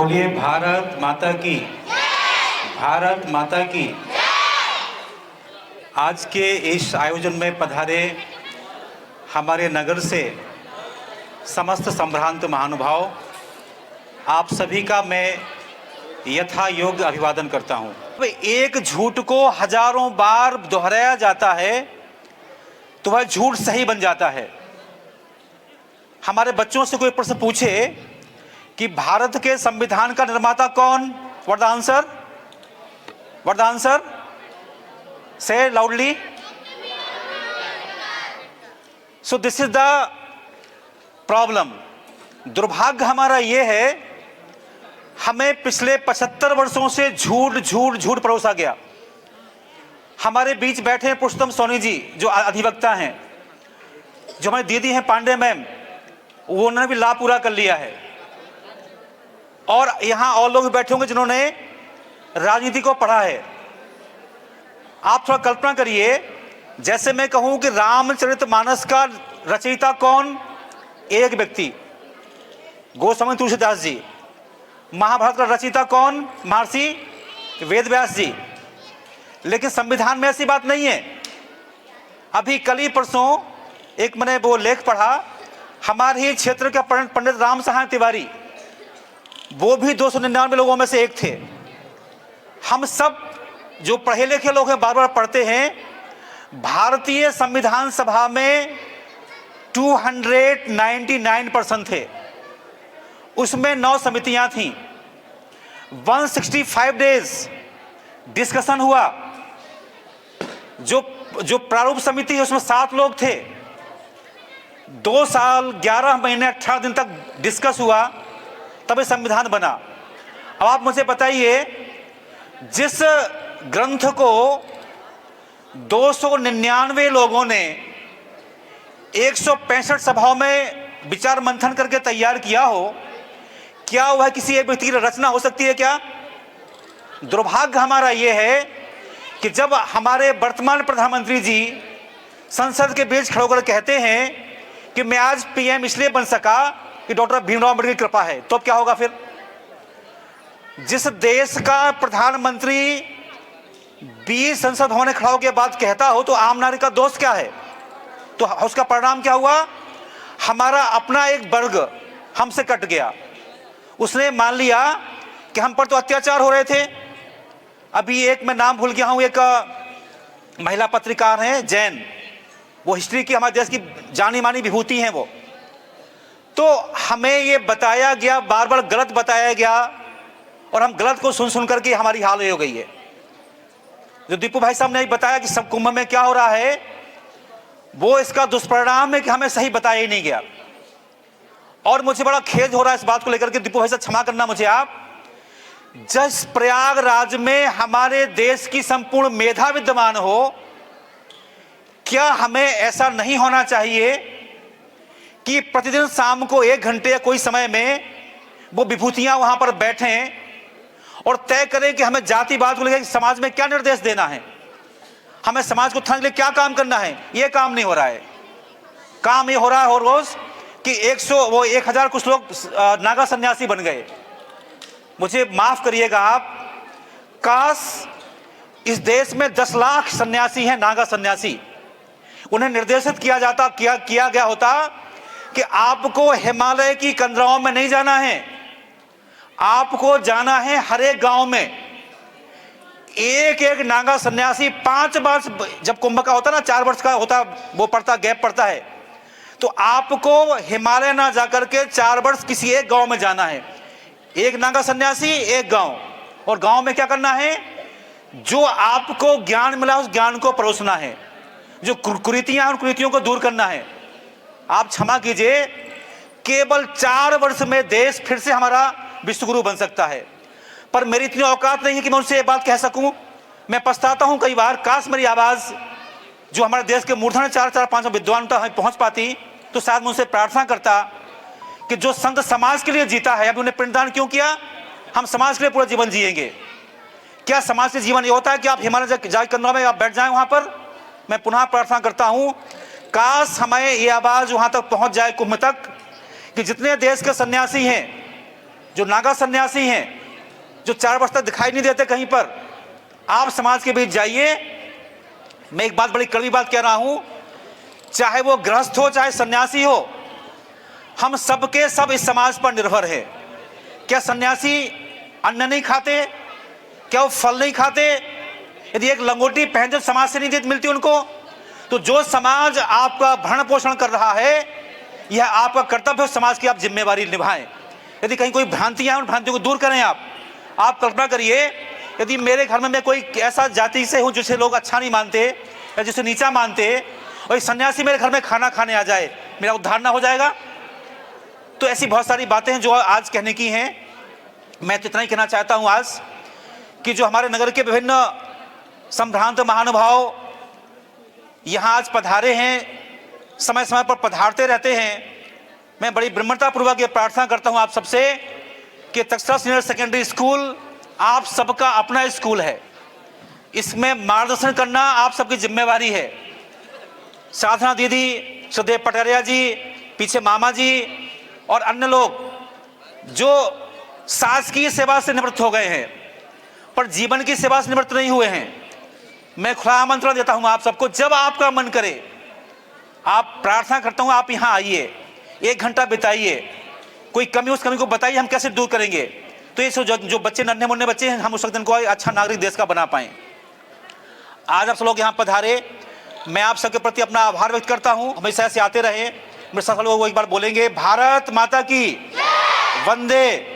बोलिए भारत माता की, भारत माता की। आज के इस आयोजन में पधारे हमारे नगर से समस्त संभ्रांत महानुभाव, आप सभी का मैं यथा योग्य अभिवादन करता हूं। एक झूठ को हजारों बार दोहराया जाता है तो वह झूठ सही बन जाता है। हमारे बच्चों से कोई प्रश्न पूछे कि भारत के संविधान का निर्माता कौन? What the answer? What the answer? Say loudly. So this is the problem. दुर्भाग्य हमारा यह है, हमें पिछले 75 वर्षों से झूठ झूठ झूठ परोसा गया। हमारे बीच बैठे हैं पुरुषोत्तम सोनी जी, जो अधिवक्ता हैं, जो हमारी दीदी हैं पांडे मैम, वो उन्होंने भी लाभ पूरा कर लिया है। और यहां और लोग भी बैठे होंगे जिन्होंने राजनीति को पढ़ा है। आप थोड़ा कल्पना करिए, जैसे मैं कहूं कि रामचरितमानस का रचयिता कौन? एक व्यक्ति, गोस्वामी तुलसीदास जी। महाभारत का रचयिता कौन? महर्षि वेदव्यास जी। लेकिन संविधान में ऐसी बात नहीं है। अभी कल ही परसों एक मैंने वो लेख पढ़ा, हमारे ही क्षेत्र के पंडित राम सहाय तिवारी, वो भी 299 लोगों में से एक थे। हम सब जो पढ़े लिखे लोग हैं बार बार पढ़ते हैं, भारतीय संविधान सभा में 299% थे। उसमें 9 समितियां थीं, 165 डेज डिस्कशन हुआ। जो प्रारूप समिति है उसमें 7 लोग थे। 2 साल 11 महीने 18 दिन तक डिस्कस हुआ, तब ये संविधान बना। अब आप मुझे बताइए, जिस ग्रंथ को 299 लोगों ने 165 सभाओं में विचार मंथन करके तैयार किया हो, क्या वह किसी एक व्यक्ति की रचना हो सकती है क्या? दुर्भाग्य हमारा यह है कि जब हमारे वर्तमान प्रधानमंत्री जी संसद के बीच खड़े होकर कहते हैं कि मैं आज पीएम इसलिए बन सका कि डॉक्टर भीमराव अम्बेडकर की कृपा है, तो अब क्या होगा फिर? जिस देश का प्रधानमंत्री 20 संसद भवन में खड़ा होकर बात कहता हो तो आम नागरिक का दोष क्या है? तो उसका परिणाम क्या हुआ? हमारा अपना एक वर्ग हमसे कट गया। उसने मान लिया कि हम पर तो अत्याचार हो रहे थे। अभी एक मैं नाम भूल गया हूं, एक महिला पत्रकार हैं जैन, वो हिस्ट्री की हमारे देश की जानी मानी विभूति हैं वो। तो हमें ये बताया गया, बार बार गलत बताया गया, और हम गलत को सुन सुन करके हमारी हाल हो गई है। जो दीपू भाई साहब ने बताया कि सब कुंभ में क्या हो रहा है, वो इसका दुष्परिणाम है कि हमें सही बताया ही नहीं गया। और मुझे बड़ा खेद हो रहा है इस बात को लेकर के, दीपू भाई साहब क्षमा करना मुझे आप, जिस प्रयागराज में हमारे देश की संपूर्ण मेधा विद्यमान हो, क्या हमें ऐसा नहीं होना चाहिए कि प्रतिदिन शाम को 1 घंटे या कोई समय में वो विभूतियां वहां पर बैठें और तय करें कि हमें जातिवाद को लेकर समाज में क्या निर्देश देना है, हमें समाज को उत्थान के लिए क्या काम करना है? ये काम नहीं हो रहा है। काम ये हो रहा है हर रोज कि 1000 कुछ लोग नागा सन्यासी बन गए। मुझे माफ करिएगा आप, काश इस देश में 10 लाख सन्यासी हैं, नागा सन्यासी। उन्हें निर्देशित किया गया होता कि आपको हिमालय की कंदराओं में नहीं जाना है, आपको जाना है हर एक गांव में। एक एक नागा सन्यासी 5 वर्ष, जब कुंभ का होता ना 4 वर्ष का होता, वो पड़ता, गैप पड़ता है, तो आपको हिमालय ना जाकर के 4 वर्ष किसी एक गांव में जाना है। एक नागा सन्यासी एक गांव, और गांव में क्या करना है? जो आपको ज्ञान मिला उस ज्ञान को परोसना है, जो कुरीतियां उन कुरीतियों को दूर करना है। आप क्षमा कीजिए, केवल 4 वर्ष में देश फिर से हमारा विश्वगुरु बन सकता है, पर मेरी इतनी औकात नहीं है कि मैं उनसे ये बात कह सकूं। मैं पछताता हूं कई बार, काश मेरी आवाज जो हमारे देश के मूर्धन्य 4-5 विद्वान तक पहुंच पाती, तो शायद मैं उनसे प्रार्थना करता कि जो संत समाज के लिए जीता है, अभी उन्हें पिंडदान क्यों किया? हम समाज के लिए पूरा जीवन जिएंगे। क्या समाज के जीवन ये होता है कि आप हिमालय जाकर कंदरा में आप बैठ जाएं वहां पर? मैं पुनः प्रार्थना करता हूं, काश हमें ये आवाज वहां तक पहुंच जाए कुंभ तक, कि जितने देश के सन्यासी हैं जो नागा सन्यासी हैं, जो 4 वर्ष तक दिखाई नहीं देते कहीं पर, आप समाज के बीच जाइए। मैं एक बात, बड़ी कड़वी बात कह रहा हूं, चाहे वो गृहस्थ हो चाहे सन्यासी हो, हम सबके सब इस समाज पर निर्भर है। क्या सन्यासी अन्न नहीं खाते? क्या वो फल नहीं खाते? यदि एक लंगोटी पहन जब समाज से नहीं मिलती उनको, तो जो समाज आपका भरण पोषण कर रहा है, यह आपका कर्तव्य है, समाज की आप जिम्मेवारी निभाएं। यदि कहीं कोई भ्रांतियां हैं, उन भ्रांतियों को दूर करें। आप कल्पना करिए, यदि मेरे घर में मैं कोई ऐसा जाति से हूं जिसे लोग अच्छा नहीं मानते या जिसे नीचा मानते, और एक सन्यासी मेरे घर में खाना खाने आ जाए, मेरा उद्धार ना हो जाएगा? तो ऐसी बहुत सारी बातें हैं जो आज कहने की हैं। मैं तो इतना ही कहना चाहता हूं आज कि जो हमारे नगर के विभिन्न संभ्रांत महानुभाव यहाँ आज पधारे हैं, समय समय पर पधारते रहते हैं, मैं बड़ी विनम्रतापूर्वक ये प्रार्थना करता हूँ आप सबसे कि तक्षशिला सीनियर सेकेंडरी स्कूल आप सबका अपना स्कूल है, इसमें मार्गदर्शन करना आप सबकी जिम्मेवारी है। साधना दीदी, श्रद्धेय पटरिया जी, पीछे मामा जी और अन्य लोग जो शासकीय सेवा से निवृत्त हो गए हैं पर जीवन की सेवा से निवृत्त नहीं हुए हैं, मैं खुला आमंत्रण देता हूं आप सबको, जब आपका मन करे, आप प्रार्थना करता हूं आप यहां आइए, 1 घंटा बिताइए, कोई कमी उस कमी को बताइए, हम कैसे दूर करेंगे। तो ये जो बच्चे नन्हे मुन्ने बच्चे हैं, हम उस वक्त इनको अच्छा नागरिक देश का बना पाएं। आज आप सब लोग यहाँ पधारे, मैं आप सबके प्रति अपना आभार व्यक्त करता हूँ। हमेशा ऐसे आते रहे। मेरे साथ लोग एक बार बोलेंगे, भारत माता की वंदे।